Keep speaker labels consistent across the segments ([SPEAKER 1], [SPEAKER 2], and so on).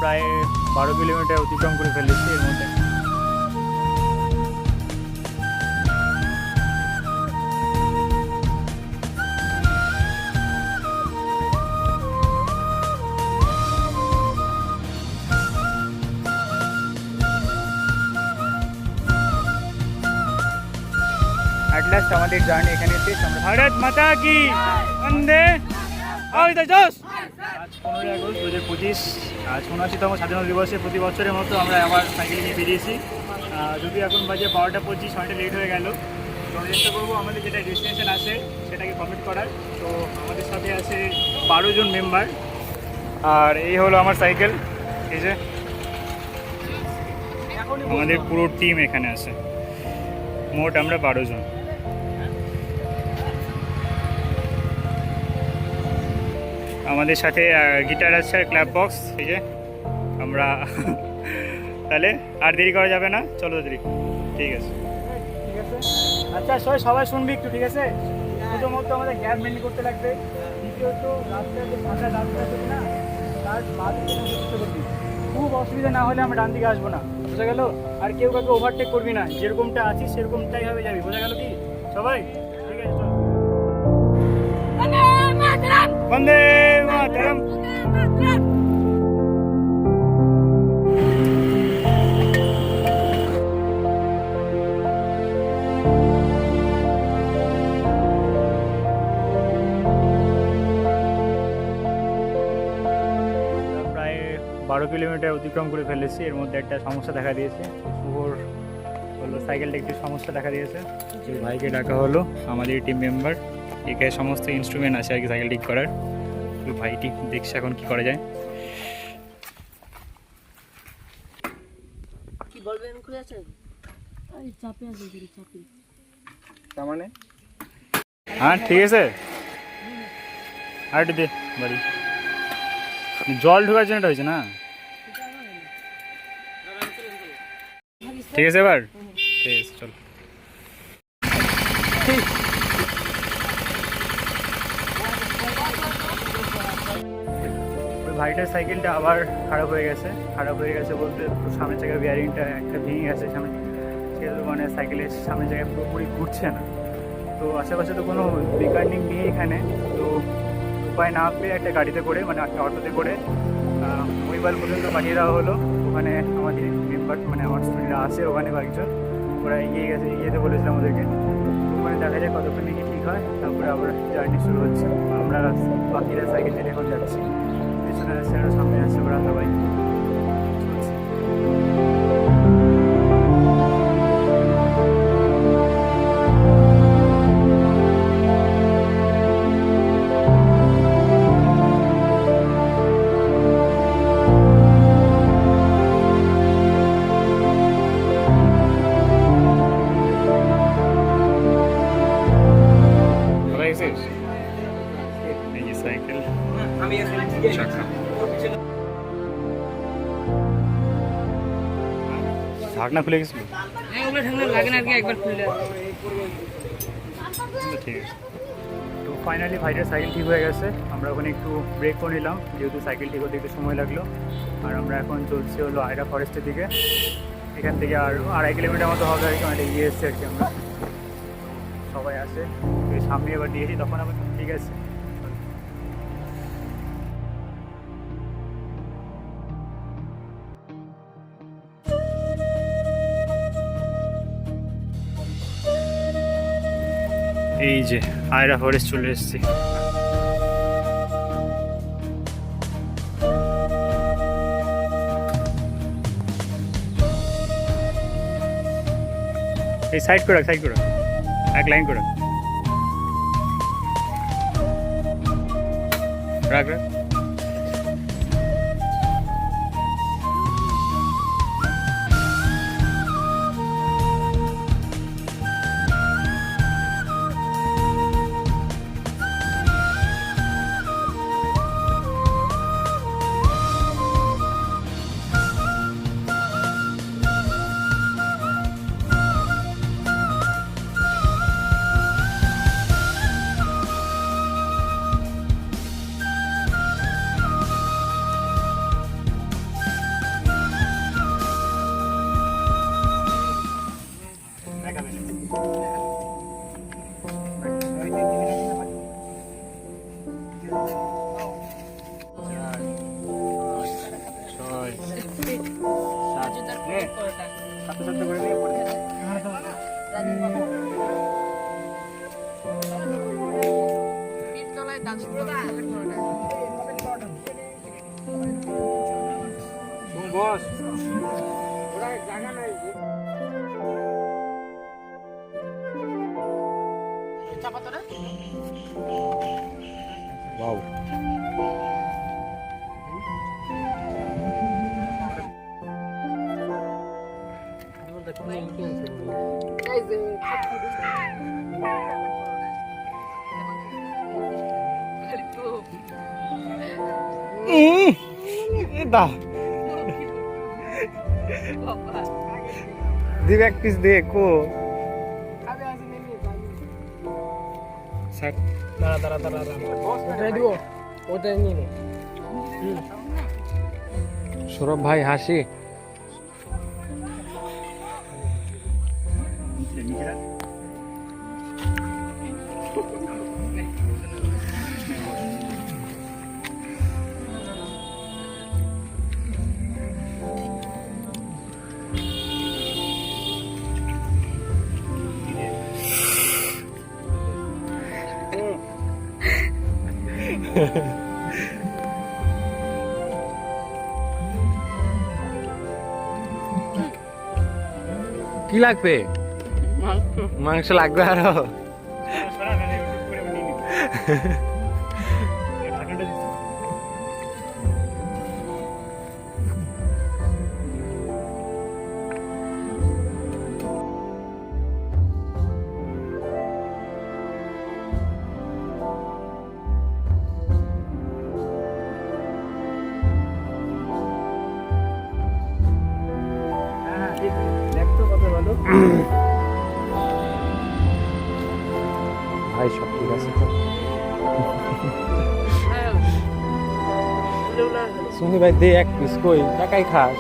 [SPEAKER 1] প্রায় 12 কিলোমিটার অতিক্রম করে ফেলেছি এর মধ্যে। এট লাস্ট আমাদের জার্নি এখানে শেষ। আমরা ভারত মাতা কি বন্দে জোশ। আজ 15ই আগস্ট 2025, আজ 79তম স্বাধীনতা দিবসে প্রতি বছরের মতো আমরা আবার সাইকেল নিয়ে বেরিয়েছি। যদি এখন বাজে 12টা 25, অনেকটা লেট হয়ে গেল। তো আমি চেষ্টা করবো আমাদের যেটা ডেস্টিনেশন আছে সেটাকে কমপ্লিট করার। তো আমাদের সাথে আছে 12 জন মেম্বার, আর এই হলো আমার সাইকেল। এই যে আমাদের পুরো টিম এখানে আছে, মোট আমরা 12 জন। আমাদের সাথে গিটার আছে আর ক্ল্যাপ বক্স। এই যে আমরা তাহলে আর দেরি করা যাবে না, চলো দেরি। ঠিক আছে, ঠিক আছে। আচ্ছা সবাই শুনবি একটু, ঠিক আছে? প্রথমত আমাদের গ্যাপ মেনটেন করতে লাগবে। দ্বিতীয়ত রাস্তায় যে ফাঁকা রাস্তা আছে না, তার বাদ চেষ্টা করবি। খুব অসুবিধা না হলে আমরা ডান দিকে আসবো না, বোঝা গেল? আর কেউ কাউকে ওভারটেক করবি না, যেরকমটা আছিস সেরকমটাই ভাবে যাবি, বোঝা গেল কি সবাই? ঠিক আছে, চল। বন্দে মাতরম। প্রায় 12 কিলোমিটার অতিক্রম করে ফেলেছি। এর মধ্যে একটা সমস্যা দেখা দিয়েছে। শুভর হলো সাইকেলটা একটু সমস্যা দেখা দিয়েছে। এই ভাইকে ডাকা হলো, আমাদের টিম মেম্বার। এখানে সমস্ত ইনস্ট্রুমেন্ট আছে আর কি সাইকেল ঠিক করার। তো ভাইটি দেখছে এখন কি করা যায়।
[SPEAKER 2] কি বলবেন খুলে আছে? এই চাপে আছে, চাপে।
[SPEAKER 1] তার মানে হ্যাঁ ঠিক আছে, আর একটু দে বাড়ি। জল ঢোকার জন্য এটা হয়েছে না? ঠিক আছে এবার, ঠিক আছে চল। ভাইটার সাইকেলটা আবার খারাপ হয়ে গেছে। বলতে সামনের জায়গায় বিয়ারিংটা একটা ভেঙে গেছে সামনে, সেহেতু মানে সাইকেলের সামনের জায়গায় পুরোপুরি ঘুরছে না। তো আশেপাশে তো কোনো মেকানিক নেই এখানে। তো উপায় না পেয়ে একটা গাড়িতে করে, মানে একটা অটোতে করে মহিবাল পর্যন্ত পাঠিয়ে দেওয়া হলো। ওখানে আমাদের মেম্বার মানে আমার স্টুডেন্টরা আছে ওখানে কয়েকজন, ওরা এগিয়ে গেছে, এগিয়ে বলেছিলাম ওদেরকে। ওখানে দেখা যায় কতক্ষণ নাকি ঠিক হয়, তারপরে আবার জার্নি শুরু হচ্ছে। আমরা বাকিরা সাইকেল নিয়ে এখন যাচ্ছি, পেছনে আছে আরও সামনে আছে, ওরা সবাই চলছে। সাইকেল ঢাকনা খুলে গেছিল, ঠিক আছে। তো ফাইনালি ভাইটার সাইকেল ঠিক হয়ে গেছে। আমরা ওখানে একটু ব্রেক করে নিলাম, যেহেতু সাইকেল ঠিক হতে একটু সময় লাগলো। আর আমরা এখন চলছি হলো আয়রা ফরেস্টের দিকে। এখান থেকে আর 2.5 কিলোমিটার মতো হবে আর কি, অনেকটা এগিয়ে এসছে আর কি। আমরা সবাই আসে সামনে এবার দিয়েছি, তখন আবার ঠিক আছে। এই যে আয়রা ফরেস্ট চলে এসেছি। এই সাইড করে রাখ, এক লাইন করে রাখ। বস
[SPEAKER 3] Wow. এটা দিবে এক পিস দে কো
[SPEAKER 4] দাঁড়া দাঁড়া দাঁড়া ওটাই দিব ওটাই নিয়ে নে
[SPEAKER 3] সৌরভ ভাই হাসি কি লাগবে মাংস লাগবে আরো
[SPEAKER 1] দেখতো কত ভালো
[SPEAKER 3] ভাই সব ঠিক আছে তো সুনি ভাই দে এক পিস কই টাকাই খাস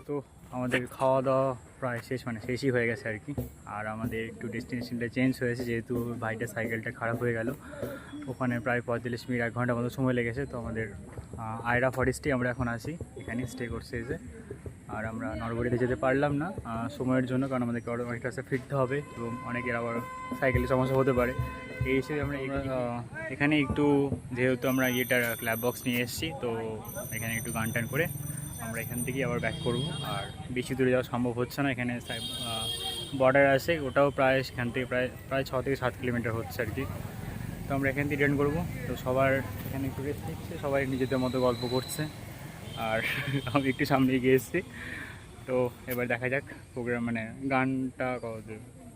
[SPEAKER 1] তো আমাদের খাওয়া দাওয়া প্রায় শেষ মানে শেষই হয়ে গেছে আর কি আর আমাদের একটু ডেস্টিনেশনটা চেঞ্জ হয়েছে যেহেতু ভাইটার সাইকেলটা খারাপ হয়ে গেল ওখানে প্রায় 45 মিনিট 1 ঘন্টার মতো সময় লেগেছে তো আমাদের আয়রা ফরেস্টে আমরা এখন আসি এখানে স্টে করছে এসে আর আমরা নরবরিতে যেতে পারলাম না সময়ের জন্য কারণ আমাদেরকে অনেকটা কাছে ফিরতে হবে এবং অনেকের আবার সাইকেলের সমস্যা হতে পারে এই হিসেবে আমরা এখানে একটু যেহেতু আমরা ইয়েটার ক্ল্যাব বক্স নিয়ে এসেছি তো এখানে একটু গান টান করে আমরা এখান থেকেই আবার ব্যাক করব আর বেশি দূরে যাওয়া সম্ভব হচ্ছে না এখানে বর্ডার আছে ওটাও প্রায় সেখান থেকে প্রায় 6 থেকে 7 কিলোমিটার হচ্ছে আর কি তো আমরা এখান থেকে রিটার্ন করবো তো সবার এখানে একটু রেস্ট নিচ্ছে সবাই নিজেদের মতো গল্প করছে আর আমি একটু সামনে এগিয়ে এসেছি তো এবার দেখা যাক প্রোগ্রাম মানে গানটা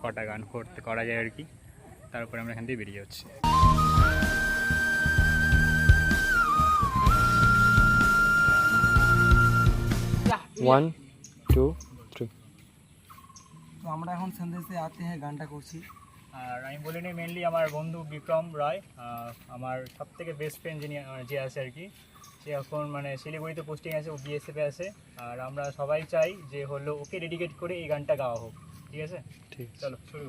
[SPEAKER 1] কটা গান করা যায় আর কি তারপরে আমরা এখান থেকে বেরিয়ে যাচ্ছি
[SPEAKER 3] 1 2 3
[SPEAKER 4] তো আমরা এখন সন্দেশে আতে হ্যাঁ গানটা করছি
[SPEAKER 1] আর আমি বলিনি মেনলি আমার বন্ধু বিক্রম রায় আমার সব থেকে বেস্ট ফ্রেন্ড যে আছে আর কি সে এখন মানে শিলিগুড়িতে পোস্টিং আছে ও বিএসএফে আছে আর আমরা সবাই চাই যে হলো ওকে ডেডিকেট করে এই গানটা গাওয়া হোক ঠিক আছে
[SPEAKER 3] ঠিক
[SPEAKER 1] চলো শুরু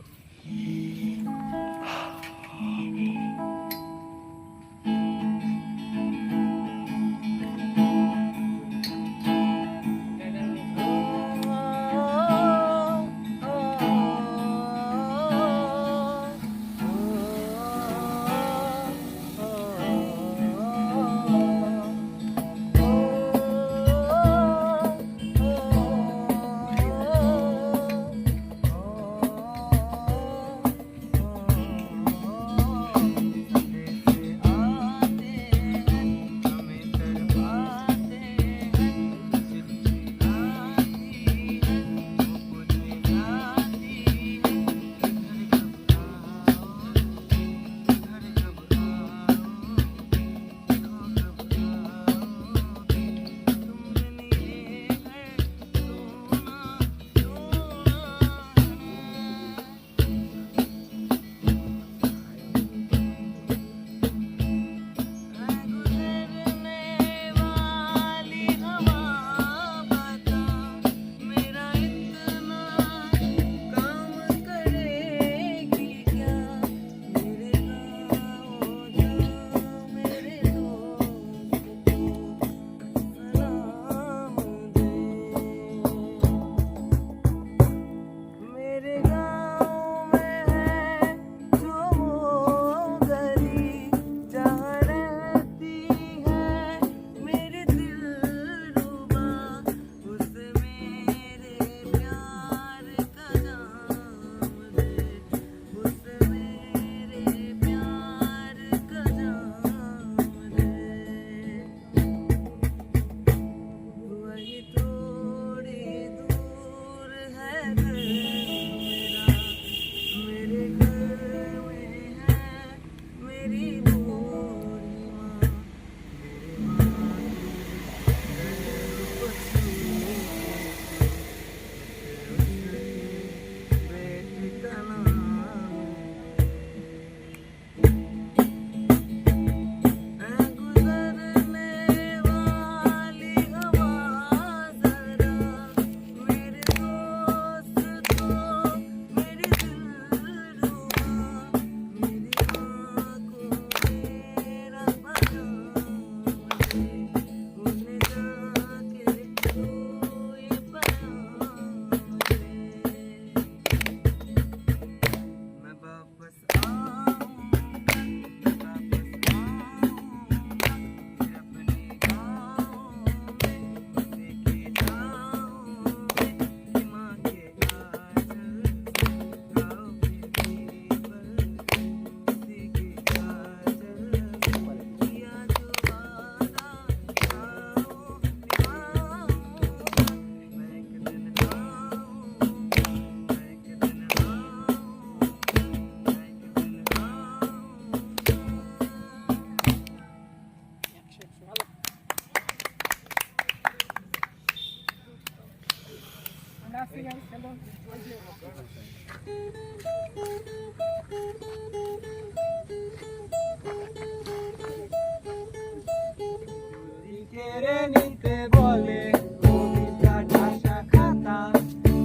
[SPEAKER 4] কেড়ে নিতে বলে কবিতা ঠাসা খাতা,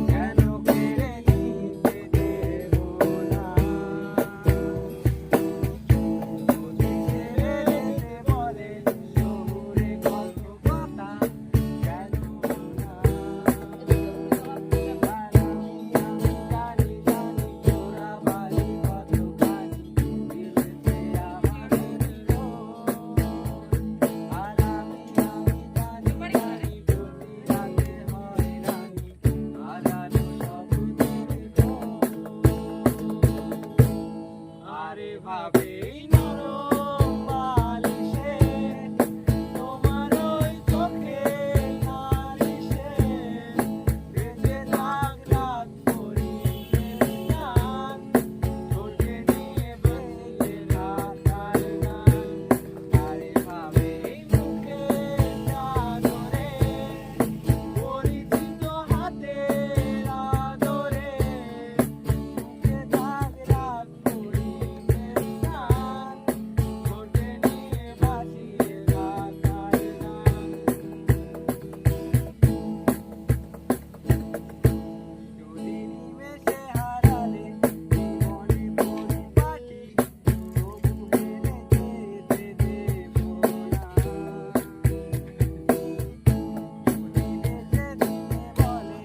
[SPEAKER 4] কেন কেড়ে নিতে দেব না? যদি কেড়ে নিতে বলে শহুরে গল্প কথা, কেন না? আমি জানি জানি তোরা বাড়ি কতখানি, দিলেতে আমাদের রোজ। আর আমি জানি জানি প্রতি রাতে হয় রানী, হারানো সবুজের খোঁজ। আরে ভাবে নরম বালিশে তোমার ওই চোখের নালিশে, ভেসে থাক রাত পরিবের গান, তোকে নিয়ে বেজে রাখার গান। আরে ভাবে মুখের চাদরে, পরিচিত হাতের আদরে, মুখে থাক রাত পরিবের গান, তোকে নিয়ে বাজিয়ে রাখার গান। যদি নিমেষে হারালে জীবনে পরিপাটি, তবু হেরে যেতে দেব না। যদি বেঁচে দিতে বলে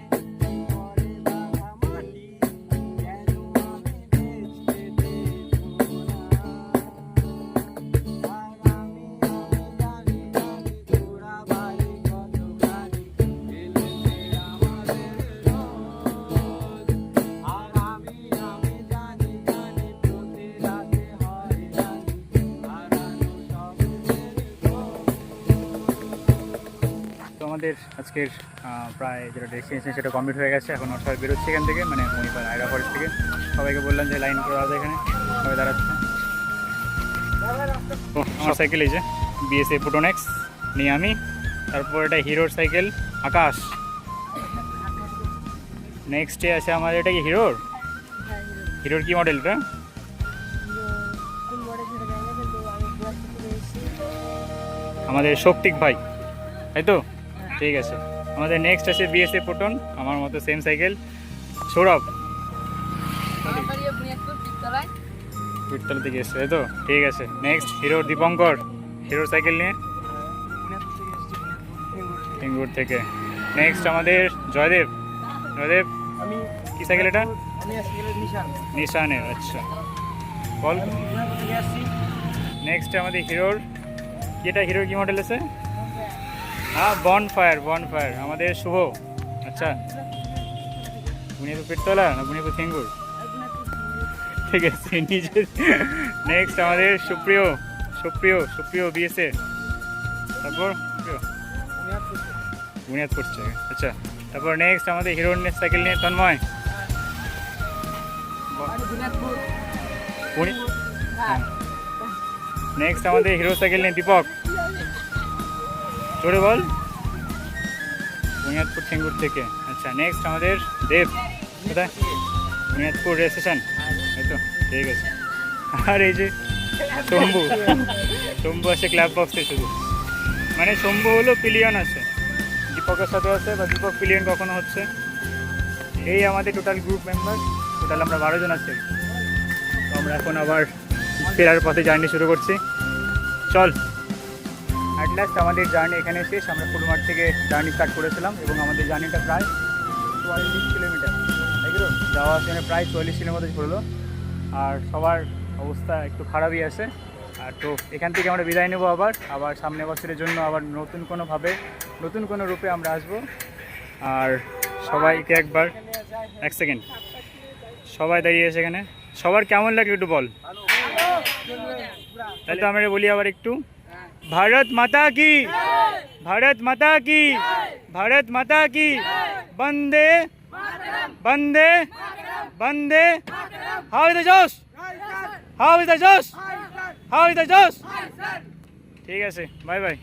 [SPEAKER 4] ঘরে বাঁধা মাটি, কেন আমি বেচতে দেব না? আর আমি জানি জানি তোরা বাড়ি কতখানি, দিলেতে আমাদের রোজ। আর আমি জানি জানি প্রতি রাতে হয় রানী, হারানো সবুজের খোঁজ।
[SPEAKER 1] তো আমাদের আজকের প্রায় যেটা ডেস্টিনেশন সেটা কমপ্লিট হয়ে গেছে। এখন সবাই বেরোচ্ছে এখান থেকে, মানে মণিপাল আয়রা ফরেস্ট থেকে। সবাইকে বললাম যে লাইন করে দাঁড়াতে, এখানে সবাই দাঁড়াচ্ছে। তো আমার সাইকেল এই যে বিএসএ পুটোনেক্স নিয়ে আমি, তারপর এটা হিরোর সাইকেল আকাশ। নেক্সটে আছে আমাদের, এটা কি হিরোর? হিরোর কি মডেলটা?
[SPEAKER 2] কোন মডেল সেটা জানি না, কিন্তু আমি গুয়াহাটি থেকে এসেছি।
[SPEAKER 1] আমাদের শক্তিক ভাই, তাই তো? ঠিক আছে। আমাদের নেক্সট আছে বিএসএ পুটন, আমার মতো সেম সাইকেল সৌরভ, পিরতলা থেকে এসছে, তাই তো? ঠিক আছে। নেক্সট হিরোর দীপঙ্কর, হিরোর সাইকেল নিয়ে টেঙ্গুর থেকে। নেক্সট আমাদের জয়দেব, জয়দেব
[SPEAKER 4] আমি
[SPEAKER 1] কি সাইকেল এটা?
[SPEAKER 4] আমি আজকে নিশান
[SPEAKER 1] নিশানের, আচ্ছা বল।
[SPEAKER 4] থেকে আসছি।
[SPEAKER 1] নেক্সট আমাদের হিরোর কি, এটা হিরোর কি মডেল আছে? হ্যাঁ, বনফায়ার, বনফায়ার আমাদের শুভ। আচ্ছা, বুনিয়াপুর পিরতলা না বুনিয়াপুর থেঙ্গুর? ঠিক আছে নিজের। নেক্সট আমাদের সুপ্রিয়, সুপ্রিয় সুপ্রিয় বিএসএ, তারপর বুনিয়াদ করছে। আচ্ছা, তারপর নেক্সট আমাদের হিরোর সাইকেল নিয়ে তন্ময়। নেক্সট আমাদের হিরো সাইকেল নিয়ে দীপক, জোরে বল। বুনিয়াদপুর ঠেঙ্গুর থেকে। আচ্ছা, নেক্সট আমাদের দেব, কোথায়? বুনিয়াদপুর রেল স্টেশন, তাই তো? ঠিক আছে। আর এই যে শম্ভু, শম্ভু আছে ক্লাব বক্সে শুধু, মানে শম্ভু হলো পিলিয়ন আছে, দীপকের সাথে আছে, বা দীপক পিলিয়ন কখনো হচ্ছে। এই আমাদের টোটাল গ্রুপ মেম্বার, টোটাল আমরা 12 জন আছি। তো আমরা এখন আবার ফেরার পথে জার্নি শুরু করছি। চল, অ্যাট লাস্ট আমাদের জার্নি এখানে শেষ। আমরা ফুলমার্ট থেকে জার্নি স্টার্ট করেছিলাম এবং আমাদের জার্নিটা প্রায় 44 কিলোমিটার, তাই তো? যাওয়া আসলে প্রায় 40 কিলোমিটার হলো। আর সবার অবস্থা একটু খারাপই আছে। আর তো এখান থেকে আমরা বিদায় নেবো, আবার সামনে বছরের জন্য আবার নতুন কোনোভাবে, নতুন কোনো রূপে আমরা আসবো। আর সবাইকে একবার, এক সেকেন্ড, সবাই দাঁড়িয়ে আছে এখানে, সবার কেমন লাগে একটু বল। তাহলে তো আমরা বলি আবার একটু, भारत माता की, भारत माता की, भारत माता की, वंदे वंदे वंदे। हाउ इज द जोश, हाउ इज द जोश, हाउ इज द जोश। ঠিক আছে, বাই বাই।